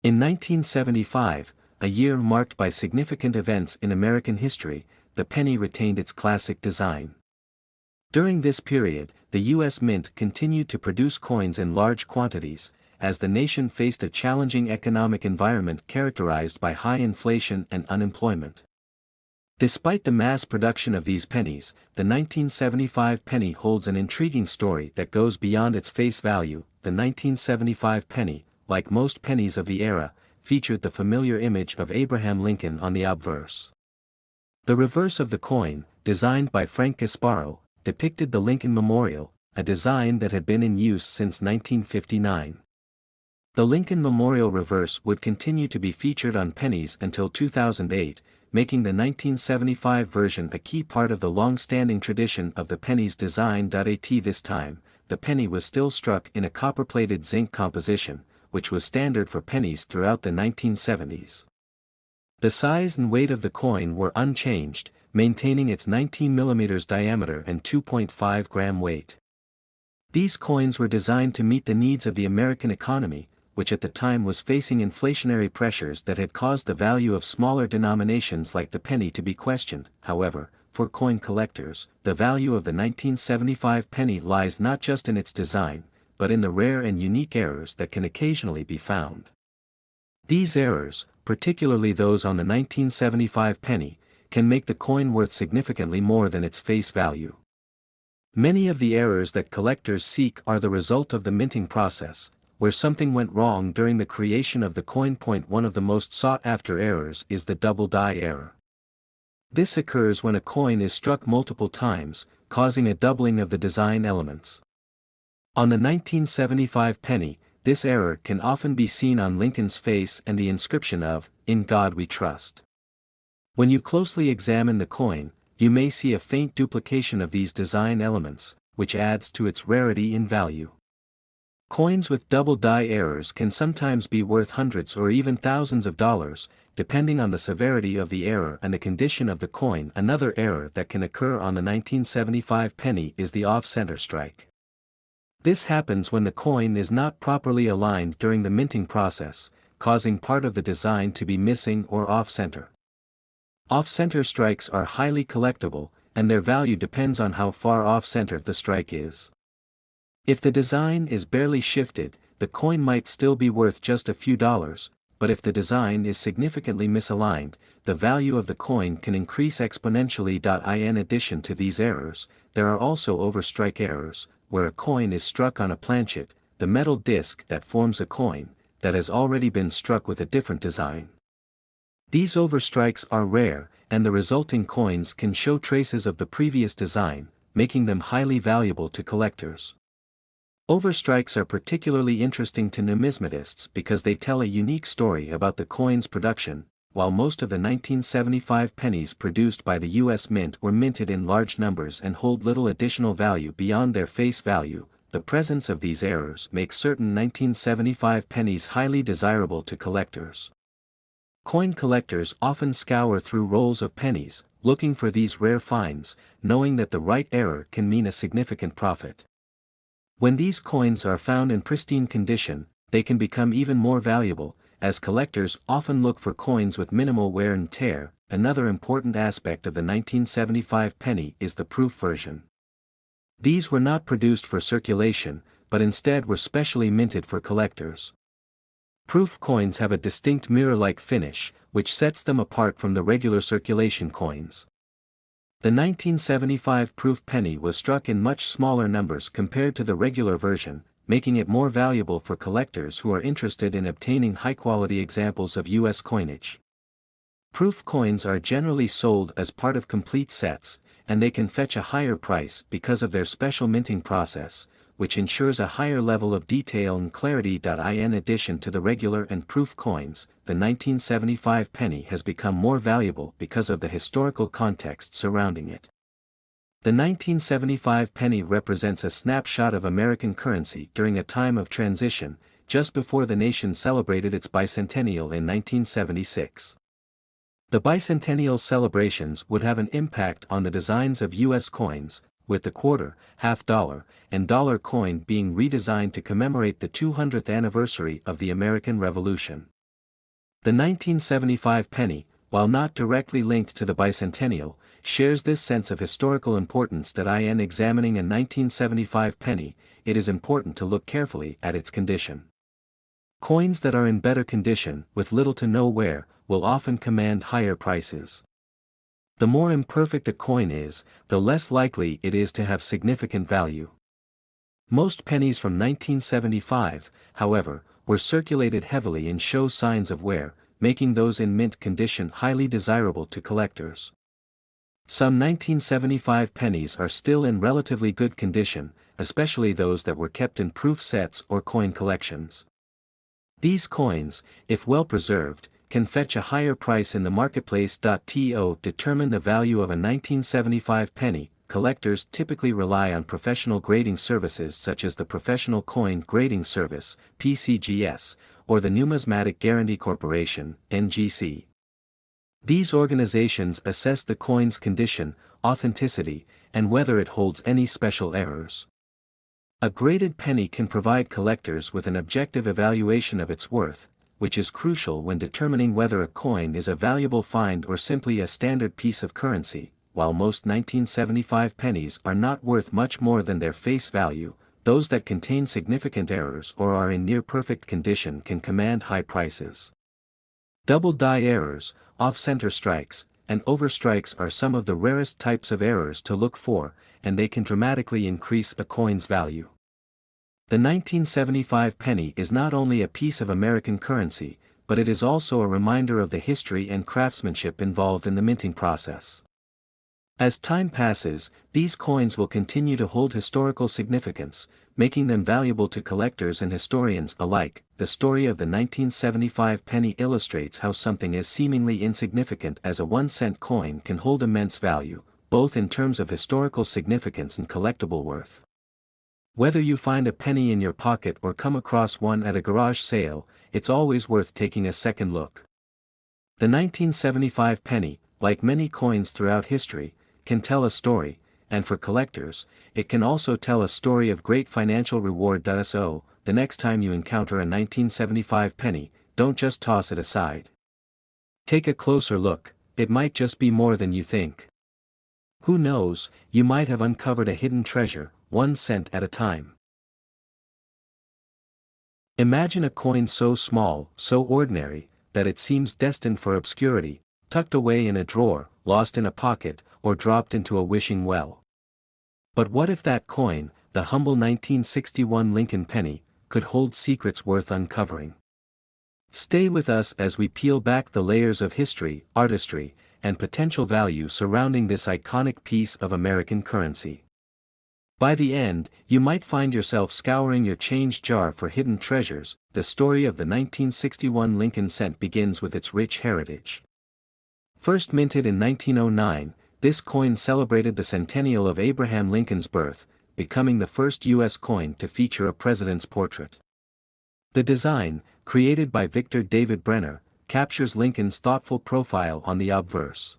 In 1975, a year marked by significant events in American history, the penny retained its classic design. During this period, the U.S. Mint continued to produce coins in large quantities, as the nation faced a challenging economic environment characterized by high inflation and unemployment. Despite the mass production of these pennies, the 1975 penny holds an intriguing story that goes beyond its face value. The 1975 penny, like most pennies of the era, featured the familiar image of Abraham Lincoln on the obverse. The reverse of the coin, designed by Frank Gasparo, depicted the Lincoln Memorial, a design that had been in use since 1959. The Lincoln Memorial reverse would continue to be featured on pennies until 2008, making the 1975 version a key part of the long-standing tradition of the penny's design. At this time, the penny was still struck in a copper-plated zinc composition, which was standard for pennies throughout the 1970s. The size and weight of the coin were unchanged, maintaining its 19 mm diameter and 2.5 gram weight. These coins were designed to meet the needs of the American economy, which at the time was facing inflationary pressures that had caused the value of smaller denominations like the penny to be questioned. However, for coin collectors, the value of the 1975 penny lies not just in its design, but in the rare and unique errors that can occasionally be found. These errors, particularly those on the 1975 penny, can make the coin worth significantly more than its face value. Many of the errors that collectors seek are the result of the minting process, where something went wrong during the creation of the coin. One of the most sought-after errors is the double die error. This occurs when a coin is struck multiple times, causing a doubling of the design elements. On the 1975 penny, this error can often be seen on Lincoln's face and the inscription of, "In God We Trust." When you closely examine the coin, you may see a faint duplication of these design elements, which adds to its rarity in value. Coins with double die errors can sometimes be worth hundreds or even thousands of dollars, depending on the severity of the error and the condition of the coin. Another error that can occur on the 1975 penny is the off-center strike. This happens when the coin is not properly aligned during the minting process, causing part of the design to be missing or off-center. Off-center strikes are highly collectible, and their value depends on how far off-center the strike is. If the design is barely shifted, the coin might still be worth just a few dollars, but if the design is significantly misaligned, the value of the coin can increase exponentially. In addition to these errors, there are also overstrike errors, where a coin is struck on a planchet, the metal disc that forms a coin, that has already been struck with a different design. These overstrikes are rare, and the resulting coins can show traces of the previous design, making them highly valuable to collectors. Overstrikes are particularly interesting to numismatists because they tell a unique story about the coin's production. While most of the 1975 pennies produced by the U.S. Mint were minted in large numbers and hold little additional value beyond their face value, the presence of these errors makes certain 1975 pennies highly desirable to collectors. Coin collectors often scour through rolls of pennies, looking for these rare finds, knowing that the right error can mean a significant profit. When these coins are found in pristine condition, they can become even more valuable, as collectors often look for coins with minimal wear and tear. Another important aspect of the 1975 penny is the proof version. These were not produced for circulation, but instead were specially minted for collectors. Proof coins have a distinct mirror-like finish, which sets them apart from the regular circulation coins. The 1975 proof penny was struck in much smaller numbers compared to the regular version, making it more valuable for collectors who are interested in obtaining high-quality examples of U.S. coinage. Proof coins are generally sold as part of complete sets, and they can fetch a higher price because of their special minting process, which ensures a higher level of detail and clarity. In addition to the regular and proof coins, the 1975 penny has become more valuable because of the historical context surrounding it. The 1975 penny represents a snapshot of American currency during a time of transition, just before the nation celebrated its bicentennial in 1976. The bicentennial celebrations would have an impact on the designs of U.S. coins, with the quarter, half dollar, and dollar coin being redesigned to commemorate the 200th anniversary of the American Revolution. The 1975 penny, while not directly linked to the bicentennial, shares this sense of historical importance that in examining a 1975 penny, it is important to look carefully at its condition. Coins that are in better condition, with little to no wear, will often command higher prices. The more imperfect a coin is, the less likely it is to have significant value. Most pennies from 1975, however, were circulated heavily and show signs of wear, making those in mint condition highly desirable to collectors. Some 1975 pennies are still in relatively good condition, especially those that were kept in proof sets or coin collections. These coins, if well preserved, can fetch a higher price in the marketplace. To determine the value of a 1975 penny, collectors typically rely on professional grading services such as the Professional Coin Grading Service, PCGS, or the Numismatic Guarantee Corporation, NGC. These organizations assess the coin's condition, authenticity, and whether it holds any special errors. A graded penny can provide collectors with an objective evaluation of its worth, which is crucial when determining whether a coin is a valuable find or simply a standard piece of currency. While most 1975 pennies are not worth much more than their face value, those that contain significant errors or are in near-perfect condition can command high prices. Double die errors, off-center strikes, and overstrikes are some of the rarest types of errors to look for, and they can dramatically increase a coin's value. The 1975 penny is not only a piece of American currency, but it is also a reminder of the history and craftsmanship involved in the minting process. As time passes, these coins will continue to hold historical significance, making them valuable to collectors and historians alike. The story of the 1975 penny illustrates how something as seemingly insignificant as a 1-cent coin can hold immense value, both in terms of historical significance and collectible worth. Whether you find a penny in your pocket or come across one at a garage sale, it's always worth taking a second look. The 1975 penny, like many coins throughout history, can tell a story, and for collectors, it can also tell a story of great financial reward. So, the next time you encounter a 1975 penny, don't just toss it aside. Take a closer look, it might just be more than you think. Who knows, you might have uncovered a hidden treasure, 1 cent at a time. Imagine a coin so small, so ordinary, that it seems destined for obscurity, tucked away in a drawer, lost in a pocket, or dropped into a wishing well. But what if that coin, the humble 1961 Lincoln penny, could hold secrets worth uncovering? Stay with us as we peel back the layers of history, artistry, and potential value surrounding this iconic piece of American currency. By the end, you might find yourself scouring your change jar for hidden treasures. The story of the 1961 Lincoln cent begins with its rich heritage. First minted in 1909, this coin celebrated the centennial of Abraham Lincoln's birth, becoming the first U.S. coin to feature a president's portrait. The design, created by Victor David Brenner, captures Lincoln's thoughtful profile on the obverse.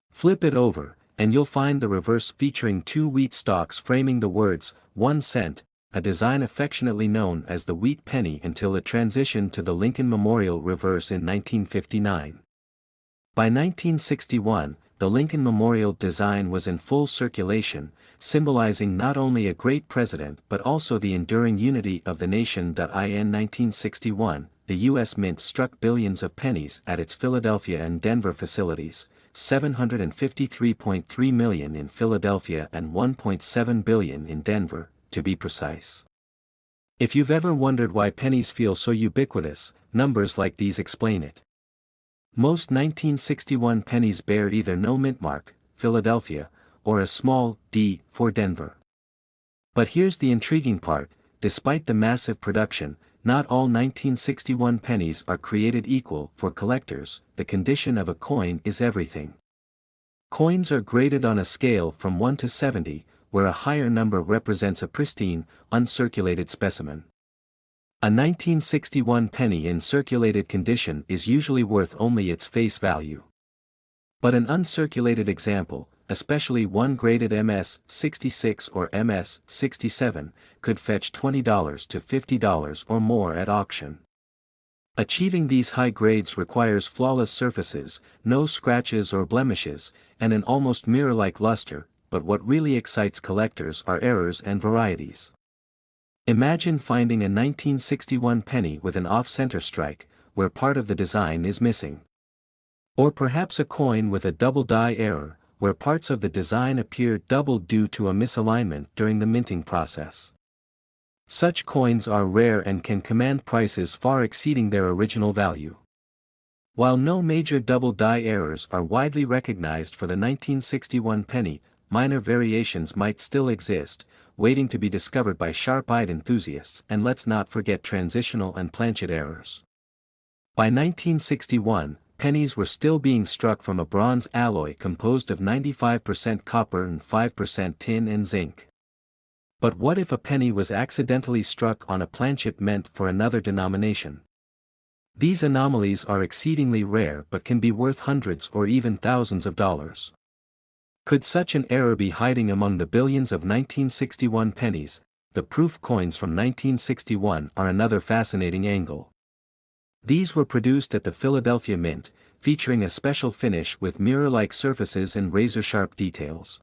Flip it over, and you'll find the reverse featuring 2 wheat stalks framing the words, 1 cent, a design affectionately known as the wheat penny until it transitioned to the Lincoln Memorial reverse in 1959. By 1961, the Lincoln Memorial design was in full circulation, symbolizing not only a great president but also the enduring unity of the nation. In 1961, the U.S. Mint struck billions of pennies at its Philadelphia and Denver facilities, $753.3 million in Philadelphia and $1.7 billion in Denver, to be precise. If you've ever wondered why pennies feel so ubiquitous, numbers like these explain it. Most 1961 pennies bear either no mint mark, Philadelphia, or a small d for Denver. But here's the intriguing part: despite the massive production, not all 1961 pennies are created equal. For collectors, the condition of a coin is everything. Coins are graded on a scale from 1 to 70, where a higher number represents a pristine, uncirculated specimen. A 1961 penny in circulated condition is usually worth only its face value. But an uncirculated example, especially one graded MS-66 or MS-67, could fetch $20 to $50 or more at auction. Achieving these high grades requires flawless surfaces, no scratches or blemishes, and an almost mirror-like luster, but what really excites collectors are errors and varieties. Imagine finding a 1961 penny with an off-center strike, where part of the design is missing. Or perhaps a coin with a double die error, where parts of the design appear doubled due to a misalignment during the minting process. Such coins are rare and can command prices far exceeding their original value. While no major double die errors are widely recognized for the 1961 penny, minor variations might still exist, waiting to be discovered by sharp-eyed enthusiasts, and let's not forget transitional and planchet errors. By 1961, pennies were still being struck from a bronze alloy composed of 95% copper and 5% tin and zinc. But what if a penny was accidentally struck on a planchet meant for another denomination? These anomalies are exceedingly rare but can be worth hundreds or even thousands of dollars. Could such an error be hiding among the billions of 1961 pennies? The proof coins from 1961 are another fascinating angle. These were produced at the Philadelphia Mint, featuring a special finish with mirror-like surfaces and razor-sharp details.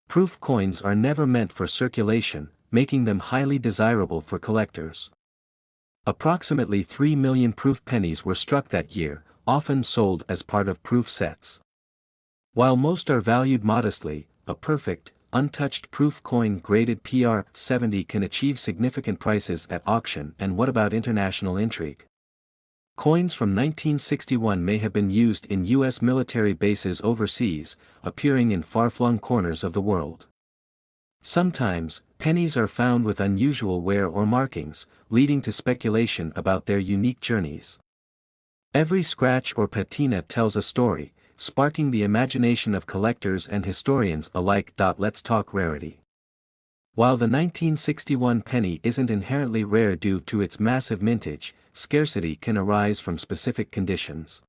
Proof coins are never meant for circulation, making them highly desirable for collectors. Approximately 3 million proof pennies were struck that year, often sold as part of proof sets. While most are valued modestly, a perfect, untouched proof coin graded PR 70 can achieve significant prices at auction. And what about international intrigue? Coins from 1961 may have been used in U.S. military bases overseas, appearing in far-flung corners of the world. Sometimes, pennies are found with unusual wear or markings, leading to speculation about their unique journeys. Every scratch or patina tells a story, sparking the imagination of collectors and historians alike. Let's talk rarity. While the 1961 penny isn't inherently rare due to its massive mintage, scarcity can arise from specific conditions.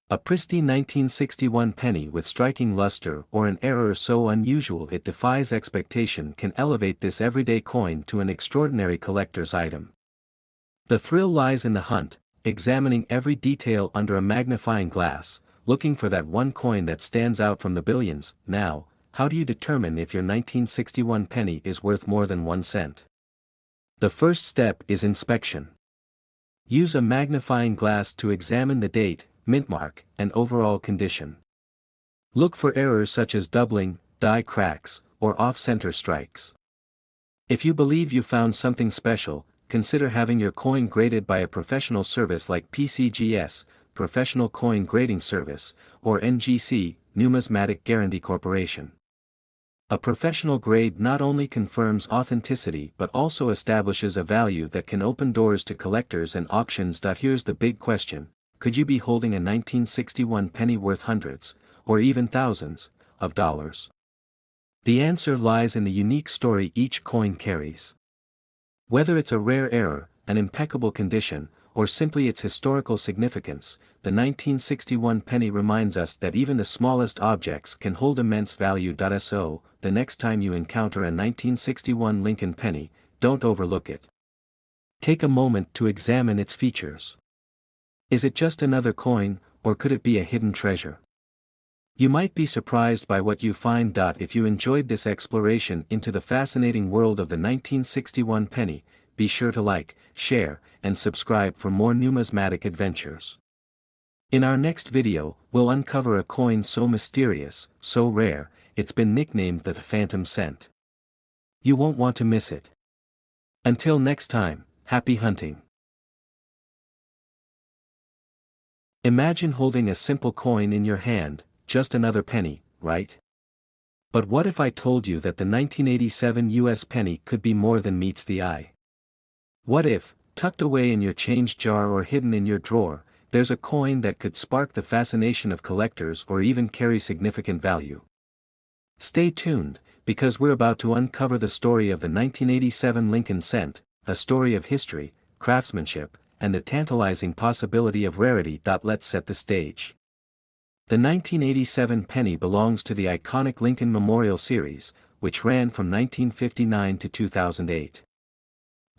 A pristine 1961 penny with striking luster or an error so unusual it defies expectation can elevate this everyday coin to an extraordinary collector's item. The thrill lies in the hunt, examining every detail under a magnifying glass, looking for that one coin that stands out from the billions. Now, how do you determine if your 1961 penny is worth more than 1 cent? The first step is inspection. Use a magnifying glass to examine the date, mint mark, and overall condition. Look for errors such as doubling, die cracks, or off-center strikes. If you believe you found something special, consider having your coin graded by a professional service like PCGS, Professional Coin Grading Service, or NGC, Numismatic Guarantee Corporation. A professional grade not only confirms authenticity but also establishes a value that can open doors to collectors and auctions. Here's the big question: could you be holding a 1961 penny worth hundreds, or even thousands, of dollars? The answer lies in the unique story each coin carries. Whether it's a rare error, an impeccable condition, or simply its historical significance, the 1961 penny reminds us that even the smallest objects can hold immense value. So, the next time you encounter a 1961 Lincoln penny, don't overlook it. Take a moment to examine its features. Is it just another coin, or could it be a hidden treasure? You might be surprised by what you find. If you enjoyed this exploration into the fascinating world of the 1961 penny, be sure to like, share, and subscribe for more numismatic adventures. In our next video, we'll uncover a coin so mysterious, so rare, it's been nicknamed the Phantom Cent. You won't want to miss it. Until next time, happy hunting. Imagine holding a simple coin in your hand, just another penny, right? But what if I told you that the 1987 US penny could be more than meets the eye? What if, tucked away in your change jar or hidden in your drawer, there's a coin that could spark the fascination of collectors or even carry significant value? Stay tuned, because we're about to uncover the story of the 1987 Lincoln Cent, a story of history, craftsmanship, and the tantalizing possibility of rarity. Let's set the stage. The 1987 penny belongs to the iconic Lincoln Memorial Series, which ran from 1959 to 2008.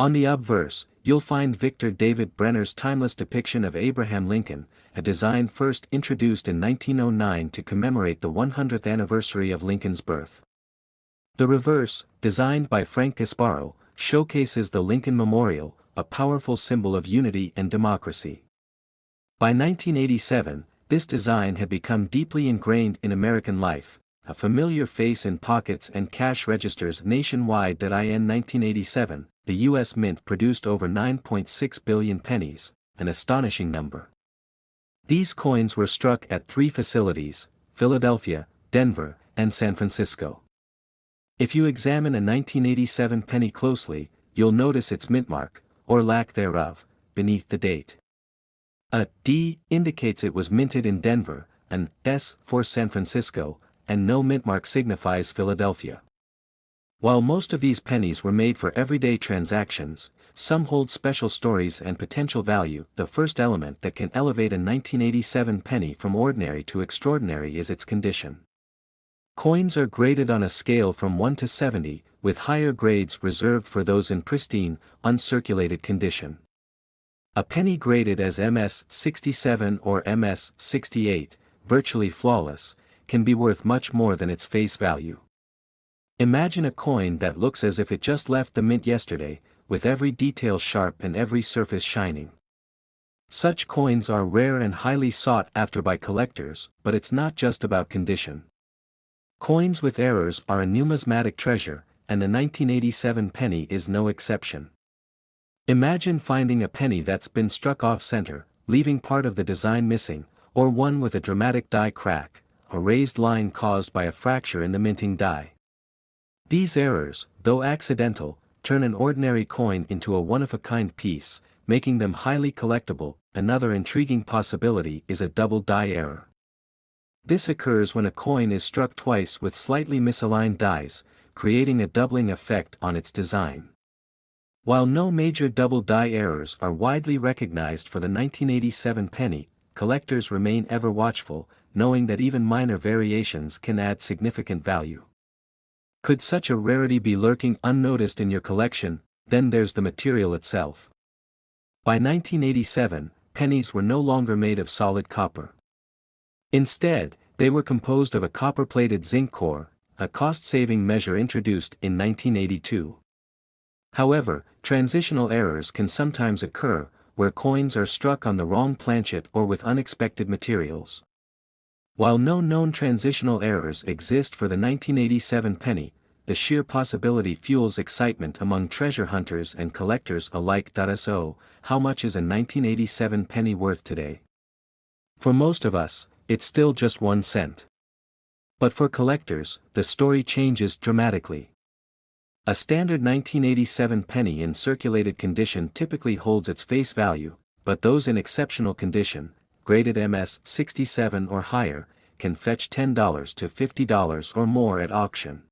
On the obverse, you'll find Victor David Brenner's timeless depiction of Abraham Lincoln, a design first introduced in 1909 to commemorate the 100th anniversary of Lincoln's birth. The reverse, designed by Frank Casparo, showcases the Lincoln Memorial, a powerful symbol of unity and democracy. By 1987, this design had become deeply ingrained in American life, a familiar face in pockets and cash registers nationwide. In 1987, the U.S. Mint produced over 9.6 billion pennies, an astonishing number. These coins were struck at 3 facilities: Philadelphia, Denver, and San Francisco. If you examine a 1987 penny closely, you'll notice its mint mark, or lack thereof, beneath the date. A D indicates it was minted in Denver, an S for San Francisco, and no mint mark signifies Philadelphia. While most of these pennies were made for everyday transactions, some hold special stories and potential value. The first element that can elevate a 1987 penny from ordinary to extraordinary is its condition. Coins are graded on a scale from 1 to 70, with higher grades reserved for those in pristine, uncirculated condition. A penny graded as MS 67 or MS 68, virtually flawless, can be worth much more than its face value. Imagine a coin that looks as if it just left the mint yesterday, with every detail sharp and every surface shining. Such coins are rare and highly sought after by collectors, but it's not just about condition. Coins with errors are a numismatic treasure, and the 1987 penny is no exception. Imagine finding a penny that's been struck off-center, leaving part of the design missing, or one with a dramatic die crack, a raised line caused by a fracture in the minting die. These errors, though accidental, turn an ordinary coin into a one-of-a-kind piece, making them highly collectible. Another intriguing possibility is a double die error. This occurs when a coin is struck twice with slightly misaligned dies, creating a doubling effect on its design. While no major double die errors are widely recognized for the 1987 penny, collectors remain ever watchful, knowing that even minor variations can add significant value. Could such a rarity be lurking unnoticed in your collection? Then there's the material itself. By 1987, pennies were no longer made of solid copper. Instead, they were composed of a copper-plated zinc core, a cost-saving measure introduced in 1982. However, transitional errors can sometimes occur, where coins are struck on the wrong planchet or with unexpected materials. While no known transitional errors exist for the 1987 penny, the sheer possibility fuels excitement among treasure hunters and collectors alike. So, how much is a 1987 penny worth today? For most of us, it's still just 1 cent. But for collectors, the story changes dramatically. A standard 1987 penny in circulated condition typically holds its face value, but those in exceptional condition, graded MS 67 or higher, can fetch $10 to $50 or more at auction.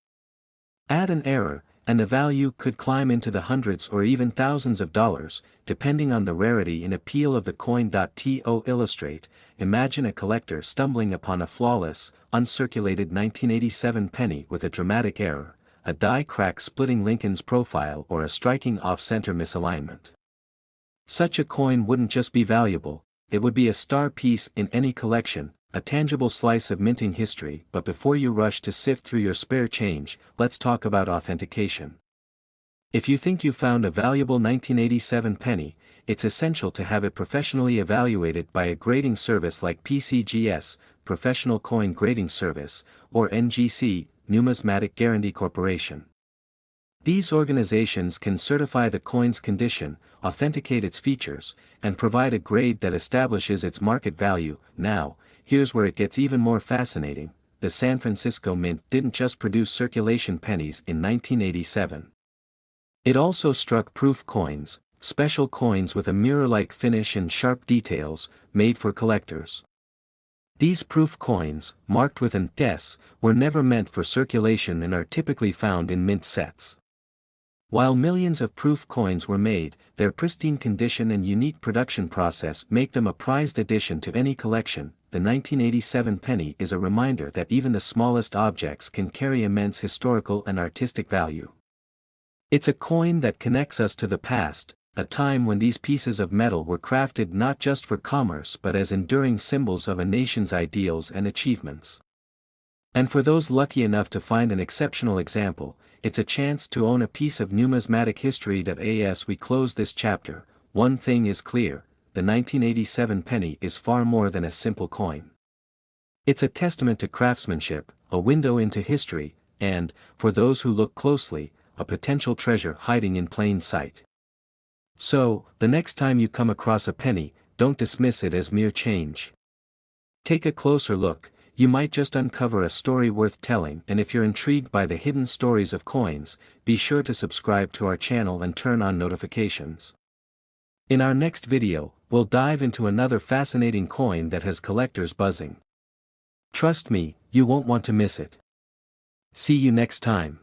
Add an error, and the value could climb into the hundreds or even thousands of dollars, depending on the rarity and appeal of the coin. To illustrate, imagine a collector stumbling upon a flawless, uncirculated 1987 penny with a dramatic error, a die crack splitting Lincoln's profile, or a striking off-center misalignment. Such a coin wouldn't just be valuable, it would be a star piece in any collection, a tangible slice of minting history. But before you rush to sift through your spare change, let's talk about authentication. If you think you found a valuable 1987 penny, it's essential to have it professionally evaluated by a grading service like PCGS, Professional Coin Grading Service, or NGC, Numismatic Guarantee Corporation. These organizations can certify the coin's condition, authenticate its features, and provide a grade that establishes its market value. Now, here's where it gets even more fascinating. The San Francisco Mint didn't just produce circulation pennies in 1987. It also struck proof coins, special coins with a mirror-like finish and sharp details, made for collectors. These proof coins, marked with an S, were never meant for circulation and are typically found in mint sets. While millions of proof coins were made, their pristine condition and unique production process make them a prized addition to any collection. The 1987 penny is a reminder that even the smallest objects can carry immense historical and artistic value. It's a coin that connects us to the past, a time when these pieces of metal were crafted not just for commerce but as enduring symbols of a nation's ideals and achievements. And for those lucky enough to find an exceptional example, it's a chance to own a piece of numismatic history. As we close this chapter, one thing is clear: the 1987 penny is far more than a simple coin. It's a testament to craftsmanship, a window into history, and, for those who look closely, a potential treasure hiding in plain sight. So, the next time you come across a penny, don't dismiss it as mere change. Take a closer look. You might just uncover a story worth telling. And if you're intrigued by the hidden stories of coins, be sure to subscribe to our channel and turn on notifications. In our next video, we'll dive into another fascinating coin that has collectors buzzing. Trust me, you won't want to miss it. See you next time.